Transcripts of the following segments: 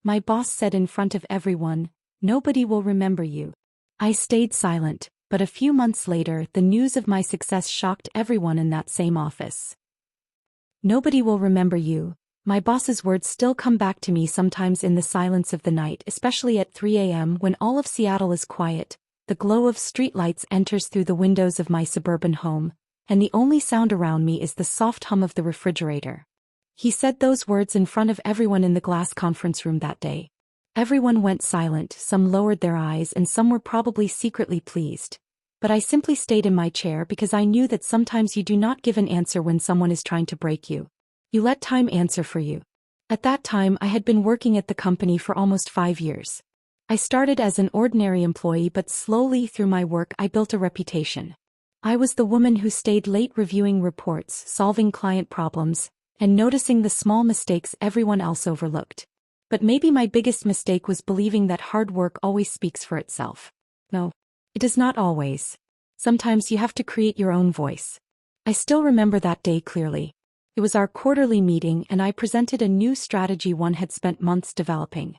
My boss said in front of everyone, "Nobody will remember you." I stayed silent, but a few months later the news of my success shocked everyone in that same office. "Nobody will remember you." My boss's words still come back to me sometimes in the silence of the night, especially at 3 a.m. when all of Seattle is quiet. The glow of streetlights enters through the windows of my suburban home, and the only sound around me is the soft hum of the refrigerator. He said those words in front of everyone in the glass conference room that day. Everyone went silent, some lowered their eyes and some were probably secretly pleased. But I simply stayed in my chair because I knew that sometimes you do not give an answer when someone is trying to break you. You let time answer for you. At that time I had been working at the company for almost 5 years. I started as an ordinary employee, but slowly through my work I built a reputation. I was the woman who stayed late reviewing reports, solving client problems, and noticing the small mistakes everyone else overlooked. But maybe my biggest mistake was believing that hard work always speaks for itself. No, it does not always. Sometimes you have to create your own voice. I still remember that day clearly. It was our quarterly meeting and I presented a new strategy one had spent months developing.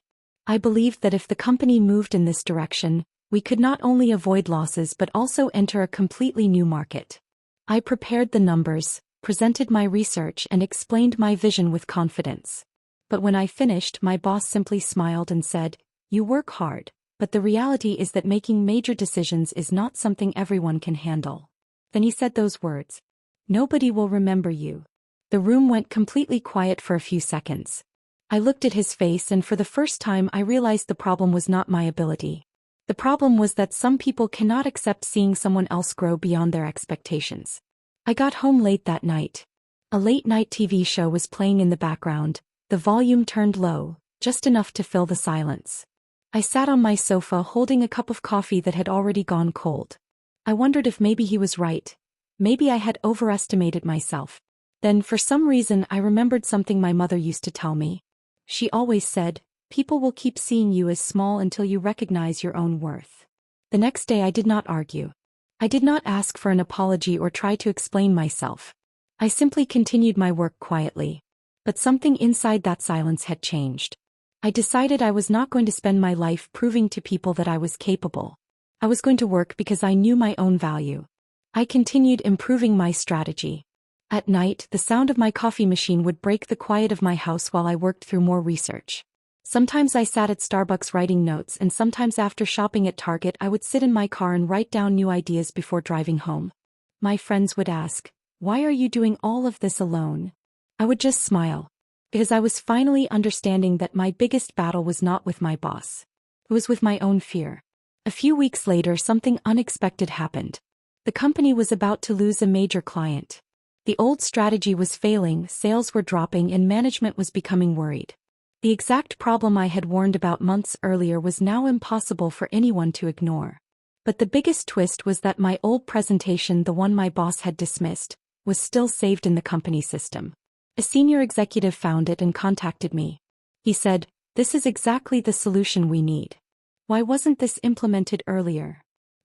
I believed that if the company moved in this direction, we could not only avoid losses but also enter a completely new market. I prepared the numbers, presented my research and explained my vision with confidence. But when I finished, my boss simply smiled and said, "You work hard, but the reality is that making major decisions is not something everyone can handle." Then he said those words, "Nobody will remember you." The room went completely quiet for a few seconds. I looked at his face and for the first time I realized the problem was not my ability. The problem was that some people cannot accept seeing someone else grow beyond their expectations. I got home late that night. A late-night TV show was playing in the background, the volume turned low, just enough to fill the silence. I sat on my sofa holding a cup of coffee that had already gone cold. I wondered if maybe he was right. Maybe I had overestimated myself. Then for some reason I remembered something my mother used to tell me. She always said, "People will keep seeing you as small until you recognize your own worth." The next day I did not argue. I did not ask for an apology or try to explain myself. I simply continued my work quietly. But something inside that silence had changed. I decided I was not going to spend my life proving to people that I was capable. I was going to work because I knew my own value. I continued improving my strategy. At night, the sound of my coffee machine would break the quiet of my house while I worked through more research. Sometimes I sat at Starbucks writing notes, and sometimes after shopping at Target I would sit in my car and write down new ideas before driving home. My friends would ask, "Why are you doing all of this alone?" I would just smile. Because I was finally understanding that my biggest battle was not with my boss. It was with my own fear. A few weeks later something unexpected happened. The company was about to lose a major client. The old strategy was failing, sales were dropping and management was becoming worried. The exact problem I had warned about months earlier was now impossible for anyone to ignore. But the biggest twist was that my old presentation, the one my boss had dismissed, was still saved in the company system. A senior executive found it and contacted me. He said, "This is exactly the solution we need. Why wasn't this implemented earlier?"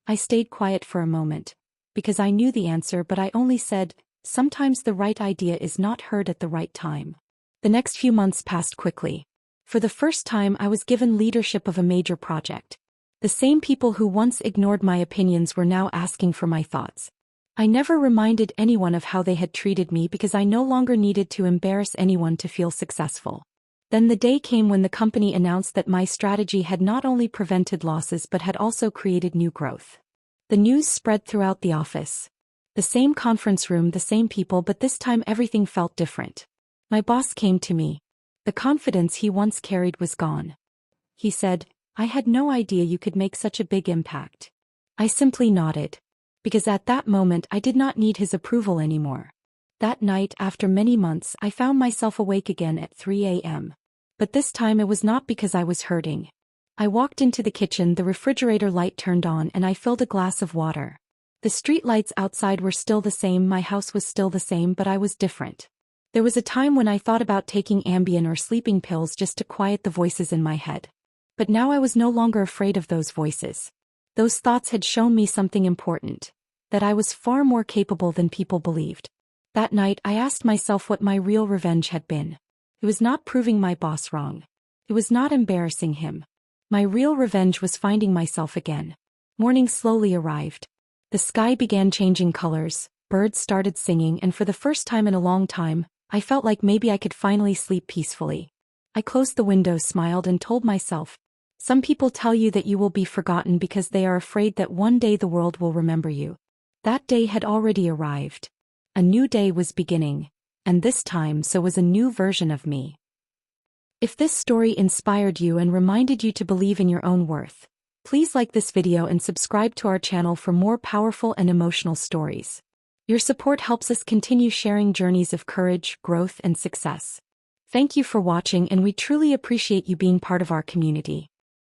I stayed quiet for a moment, because I knew the answer, but I only said, "Sometimes the right idea is not heard at the right time." The next few months passed quickly. For the first time I was given leadership of a major project. The same people who once ignored my opinions were now asking for my thoughts. I never reminded anyone of how they had treated me because I no longer needed to embarrass anyone to feel successful. Then the day came when the company announced that my strategy had not only prevented losses but had also created new growth. The news spread throughout the office. The same conference room, the same people, but this time everything felt different. My boss came to me. The confidence he once carried was gone. He said, "I had no idea you could make such a big impact." I simply nodded. Because at that moment I did not need his approval anymore. That night, after many months, I found myself awake again at 3 a.m. But this time it was not because I was hurting. I walked into the kitchen, the refrigerator light turned on and I filled a glass of water. The street lights outside were still the same, my house was still the same, but I was different. There was a time when I thought about taking Ambien or sleeping pills just to quiet the voices in my head. But now I was no longer afraid of those voices. Those thoughts had shown me something important, that I was far more capable than people believed. That night I asked myself what my real revenge had been. It was not proving my boss wrong. It was not embarrassing him. My real revenge was finding myself again. Morning slowly arrived. The sky began changing colors, birds started singing, and for the first time in a long time, I felt like maybe I could finally sleep peacefully. I closed the window, smiled, and told myself, some people tell you that you will be forgotten because they are afraid that one day the world will remember you. That day had already arrived. A new day was beginning, and this time so was a new version of me. If this story inspired you and reminded you to believe in your own worth, please like this video and subscribe to our channel for more powerful and emotional stories. Your support helps us continue sharing journeys of courage, growth, and success. Thank you for watching, and we truly appreciate you being part of our community.